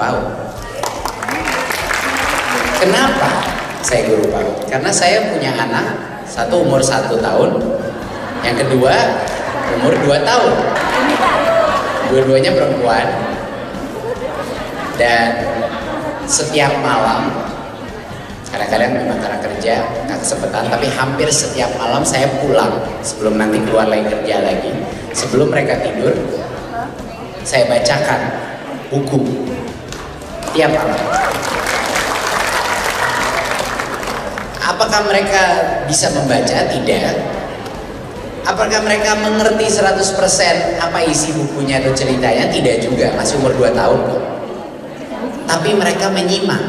PAUD. Kenapa saya guru PAUD? Karena saya punya anak, satu umur 1 tahun, yang kedua umur 2 tahun. Dua-duanya perempuan. Dan setiap malam, kadang-kadang memang karena kerja nggak kesempatan, tapi hampir setiap malam saya pulang sebelum nanti keluar lagi kerja lagi. Sebelum mereka tidur, saya bacakan buku tiap malam. Apakah mereka bisa membaca? Tidak. Apakah mereka mengerti 100% apa isi bukunya atau ceritanya? Tidak juga, masih umur 2 tahun kok. Tapi mereka menyimak,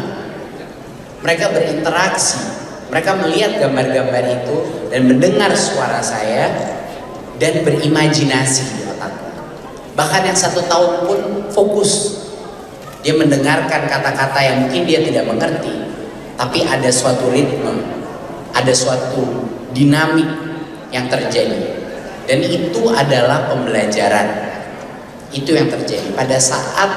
mereka berinteraksi, mereka melihat gambar-gambar itu dan mendengar suara saya dan berimajinasi di otaknya. Bahkan yang 1 tahun pun fokus, dia mendengarkan kata-kata yang mungkin dia tidak mengerti, tapi ada suatu ritme, ada suatu dinamik yang terjadi, dan itu adalah pembelajaran. Itu yang terjadi pada saat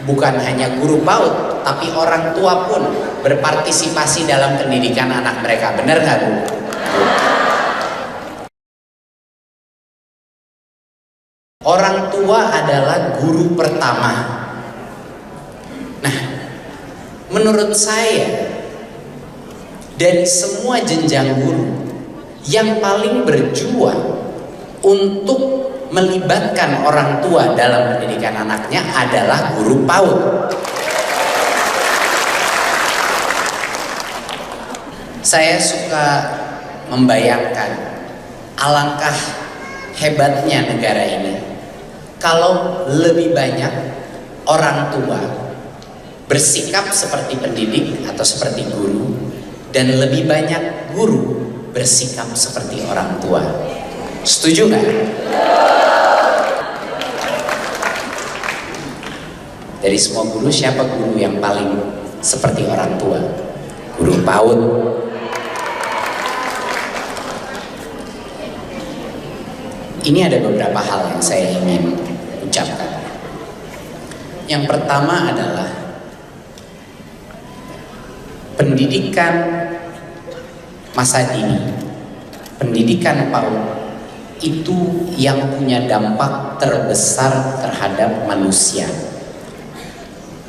bukan hanya guru PAUD, tapi orang tua pun berpartisipasi dalam pendidikan anak mereka. Benar nggak, Bu? Orang tua adalah guru pertama. Nah, menurut saya dari semua jenjang guru, yang paling berjuang untuk melibatkan orang tua dalam pendidikan anaknya adalah guru PAUD. Saya suka membayangkan alangkah hebatnya negara ini kalau lebih banyak orang tua bersikap seperti pendidik atau seperti guru, dan lebih banyak guru bersikap seperti orang tua. Setuju nggak? Dari semua guru, siapa guru yang paling seperti orang tua? Guru PAUD. Ini ada beberapa hal yang saya ingin ucapkan. Yang pertama adalah pendidikan masa dini, pendidikan PAUD itu yang punya dampak terbesar terhadap manusia.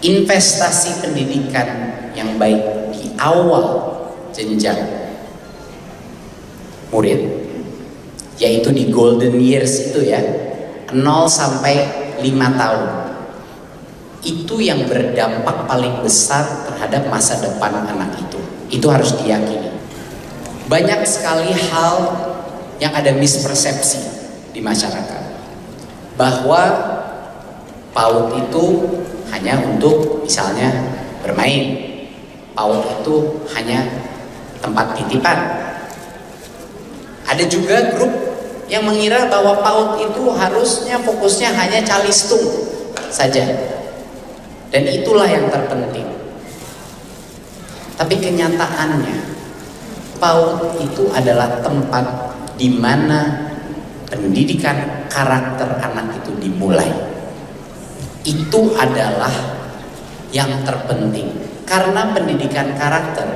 Investasi pendidikan yang baik di awal jenjang murid, yaitu di golden years itu ya, 0 sampai 5 tahun, itu yang berdampak paling besar terhadap masa depan anak itu. Itu harus diyakini. Banyak sekali hal yang ada mispersepsi di masyarakat, bahwa PAUD itu hanya untuk misalnya bermain, PAUD itu hanya tempat titipan. Ada juga grup yang mengira bahwa PAUD itu harusnya fokusnya hanya calistung saja, dan itulah yang terpenting. Tapi kenyataannya PAUD itu adalah tempat di mana pendidikan karakter anak itu dimulai. Itu adalah yang terpenting, karena pendidikan karakter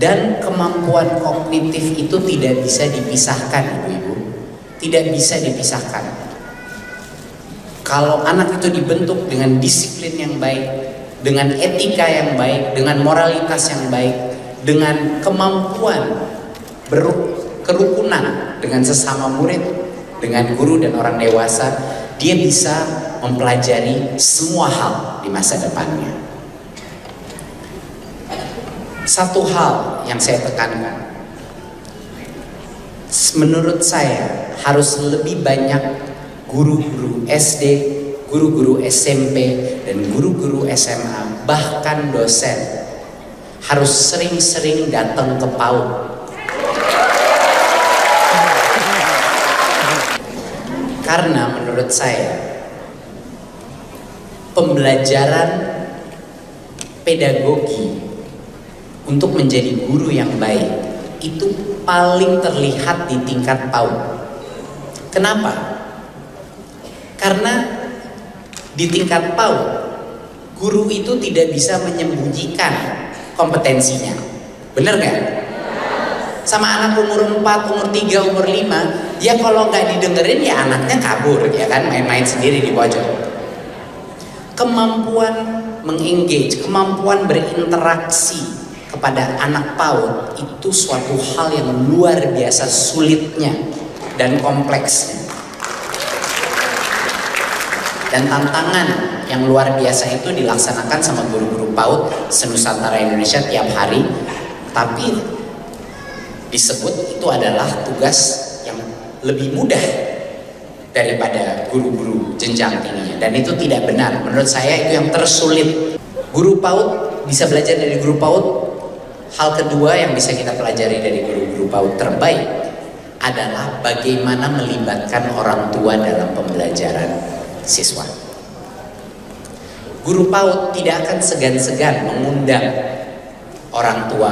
dan kemampuan kognitif itu tidak bisa dipisahkan, ibu-ibu. Tidak bisa dipisahkan. Kalau anak itu dibentuk dengan disiplin yang baik, dengan etika yang baik, dengan moralitas yang baik, dengan kemampuan kerukunan dengan sesama murid, dengan guru dan orang dewasa, dia bisa mempelajari semua hal di masa depannya. Satu hal yang saya tekankan, menurut saya harus lebih banyak guru-guru SD, guru-guru SMP, dan guru-guru SMA, bahkan dosen harus sering-sering datang ke PAUD. Karena menurut saya pembelajaran pedagogi untuk menjadi guru yang baik itu paling terlihat di tingkat PAUD. Kenapa? Karena di tingkat PAUD Guru itu tidak bisa menyembunyikan kompetensinya. Bener nggak? Sama anak umur 4, umur 3, umur 5, dia kalau nggak didengerin ya anaknya kabur, ya kan, main-main sendiri di pojok. Kemampuan mengengage, kemampuan berinteraksi kepada anak PAUD itu suatu hal yang luar biasa sulitnya dan kompleksnya. Dan tantangan yang luar biasa itu dilaksanakan sama guru-guru PAUD senusantara Indonesia tiap hari, tapi disebut itu adalah tugas yang lebih mudah daripada guru-guru jenjang tingginya, dan itu tidak benar. Menurut saya itu yang tersulit. Guru PAUD bisa belajar dari guru PAUD. Hal kedua yang bisa kita pelajari dari guru-guru PAUD terbaik adalah bagaimana melibatkan orang tua dalam pembelajaran siswa. Guru PAUD tidak akan segan-segan mengundang orang tua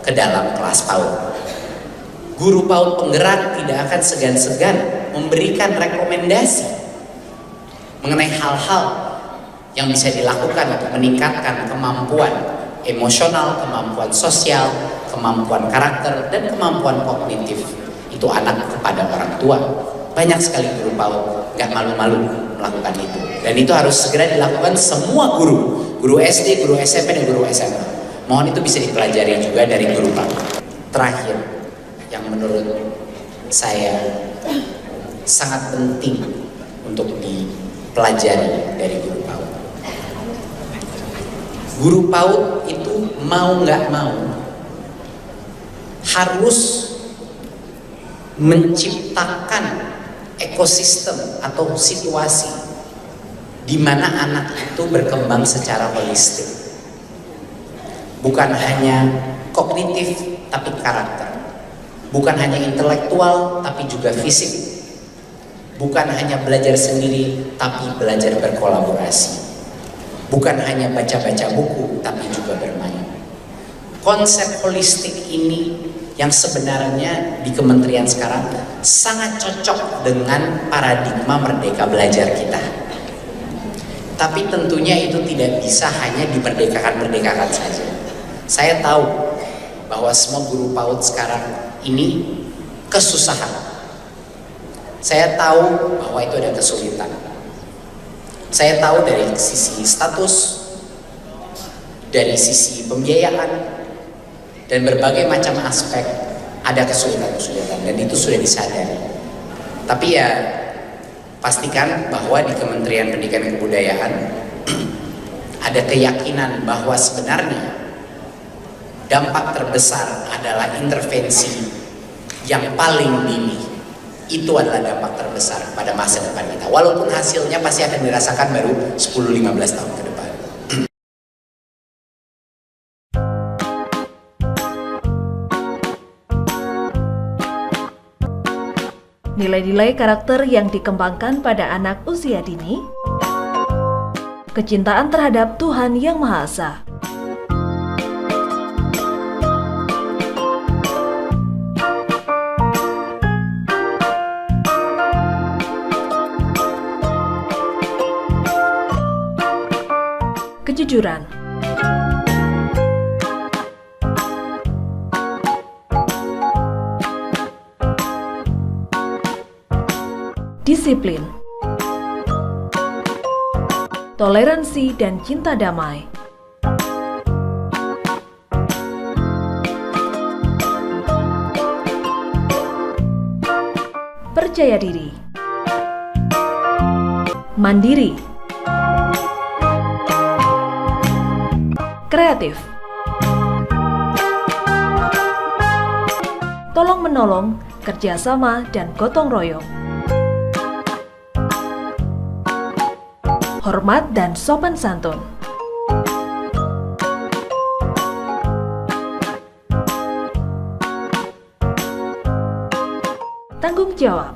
ke dalam kelas PAUD. Guru PAUD penggerak tidak akan segan-segan memberikan rekomendasi mengenai hal-hal yang bisa dilakukan untuk meningkatkan kemampuan emosional, kemampuan sosial, kemampuan karakter, dan kemampuan kognitif itu anak kepada orang tua. Banyak sekali guru PAUD nggak malu-malu melakukan itu, dan itu harus segera dilakukan semua guru, guru SD, guru SMP, dan guru SMA. Mohon itu bisa dipelajari juga dari guru PAUD. Terakhir, yang menurut saya sangat penting untuk dipelajari dari guru PAUD. Guru PAUD itu mau nggak mau harus menciptakan ekosistem atau situasi di mana anak itu berkembang secara holistik. Bukan hanya kognitif tapi karakter. Bukan hanya intelektual tapi juga fisik. Bukan hanya belajar sendiri tapi belajar berkolaborasi. Bukan hanya baca-baca buku tapi juga bermain. Konsep holistik ini yang sebenarnya di kementerian sekarang sangat cocok dengan paradigma merdeka belajar kita. Tapi tentunya itu tidak bisa hanya diperdekakan saja. Saya tahu bahwa semua guru PAUD sekarang ini kesusahan. Saya tahu bahwa itu ada kesulitan. Saya tahu dari sisi status, dari sisi pembiayaan, dan berbagai macam aspek ada kesulitan-kesulitan, dan itu sudah disadari. Tapi ya pastikan bahwa di Kementerian Pendidikan dan Kebudayaan ada keyakinan bahwa sebenarnya dampak terbesar adalah intervensi yang paling dini. Itu adalah dampak terbesar pada masa depan kita. Walaupun hasilnya pasti akan dirasakan baru 10-15 tahun ke depan. Nilai-nilai karakter yang dikembangkan pada anak usia dini, kecintaan terhadap Tuhan Yang Maha Esa, kejujuran, disiplin, toleransi dan cinta damai, percaya diri, mandiri, kreatif, tolong-menolong, kerjasama, dan gotong royong, hormat dan sopan santun, tanggung jawab,